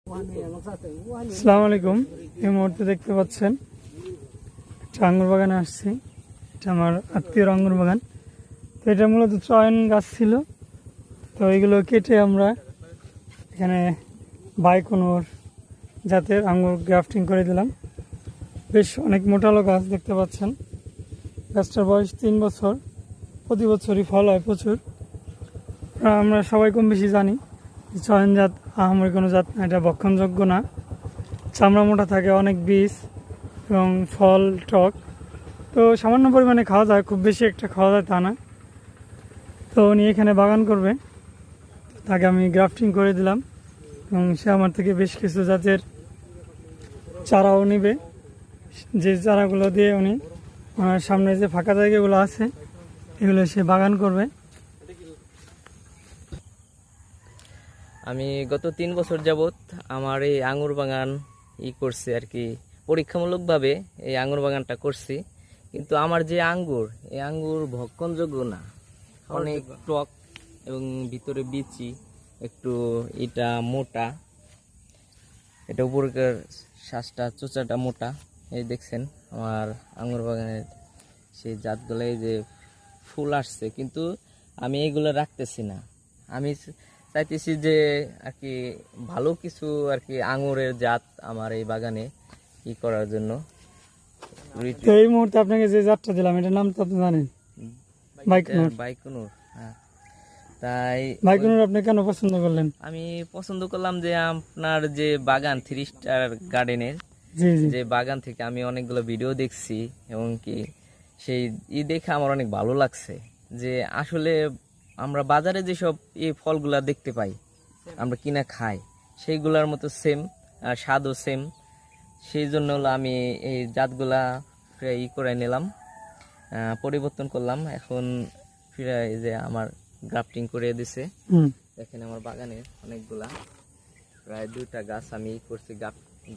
আসসালামু আলাইকুম। এই মুহূর্তে দেখতে পাচ্ছেন একটা আঙ্গুর বাগানে আসছি। এটা আমার আত্মীয়র আঙ্গুর বাগান। তো এটা মূলত চয়ন গাছ ছিল, তো এইগুলো কেটে আমরা এখানে বাইকোনোর জাতের আঙ্গুর গ্রাফটিং করে দিলাম। বেশ অনেক মোটালো গাছ দেখতে পাচ্ছেন। গাছটার বয়স 3 বছর, প্রতি বছরই ফল হয় প্রচুর। আমরা সবাই কম বেশি জানি চয়ন জাত আহামরি কোনো জাত না, এটা ভক্ষণযোগ্য না। চামড়া মোটা থাকে, অনেক বীজ এবং ফল টক, তো সামান্য পরিমাণে খাওয়া যায়, খুব বেশি একটা খাওয়া যায় তা না। তো উনি এখানে বাগান করবে, তাকে আমি গ্রাফটিং করে দিলাম এবং সে আমার থেকে বেশ কিছু জাতের চারাও নেবে, যে চারাগুলো দিয়ে উনি ওনার সামনে যে ফাঁকা জায়গাগুলো আছে এগুলো সে বাগান করবে। আমি গত 3 বছর যাবত আমার এই আঙুর বাগান করছি আর কি, পরীক্ষামূলকভাবে এই আঙুর বাগানটা করছি। কিন্তু আমার যে আঙ্গুর, এই আঙ্গুর ভক্ষণযোগ্য না, অনেক টক এবং ভিতরে বিচি একটু এটা মোটা, এটা উপরকার শ্বাসটা চোচাটা মোটা। এই দেখছেন আমার আঙ্গুর বাগানের সেই জাতগুলো, যে ফুল আসছে, কিন্তু আমি এইগুলো রাখতেছি না। আমি চাইতেছি যে আর কি ভালো কিছু আর কি আঙুরের জাত আমার এই বাগানে করার জন্য। এই মুহূর্তে আপনাকে যে জাতটা দিলাম এটার নাম তো আপনি জানেন, বাইকোনোর। বাইকোনোর, হ্যাঁ। তাই বাইকোনোর আপনি কেন পছন্দ করলেন? আমি পছন্দ করলাম যে আপনার যে বাগান 3 স্টার গার্ডেনের যে বাগান থেকে আমি অনেকগুলো ভিডিও দেখছি, এবং কি সেই দেখে আমার অনেক ভালো লাগছে যে আসলে আমরা বাজারে যেসব এই ফলগুলা দেখতে পাই, আমরা কিনা খাই, সেইগুলার মতো সেম, স্বাদও সেম। সেই জন্য হলো আমি এই জাতগুলা করে নিলাম, পরিবর্তন করলাম। এখন ফিরে যে আমার গ্রাফটিং করে দিছে, দেখেন আমার বাগানে অনেকগুলা, প্রায় 2টা গাছ আমি করছি,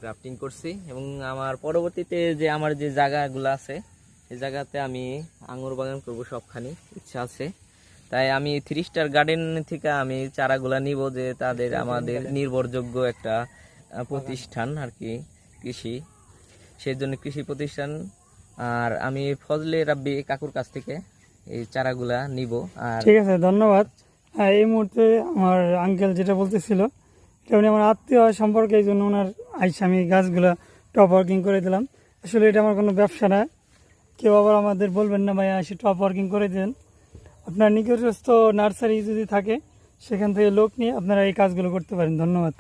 গ্রাফটিং করছি। এবং আমার পরবর্তীতে যে আমার যে জায়গাগুলো আছে এই জায়গাতে আমি আঙুর বাগান করব, সবখানি ইচ্ছা আছে। তাই আমি 3 স্টার গার্ডেন থেকে আমি চারাগুলা নিব, যে তাদের আমাদের নির্ভরযোগ্য একটা প্রতিষ্ঠান আর কি, কৃষি, সেই জন্য কৃষি প্রতিষ্ঠান। আর আমি ফজলে রাব্বি কাকুর কাছ থেকে এই চারাগুলা নিব। আর ঠিক আছে, ধন্যবাদ। এই মুহূর্তে আমার আঙ্কেল যেটা বলতেছিল, এটা উনি আমার আত্মীয় সম্পর্কে, এই জন্য ওনার আইসা আমি গাছগুলা টপ ওয়ার্কিং করে দিলাম। আসলে এটা আমার কোনো ব্যবসা না, কেউ আবার আমাদের বলবেন না ভাই এসে টপ ওয়ার্কিং করে দেন। আপনার নিকটস্থ নার্সারি যদি থাকে সেখান থেকে লোক নিয়ে আপনারা এই কাজগুলো করতে পারেন। ধন্যবাদ।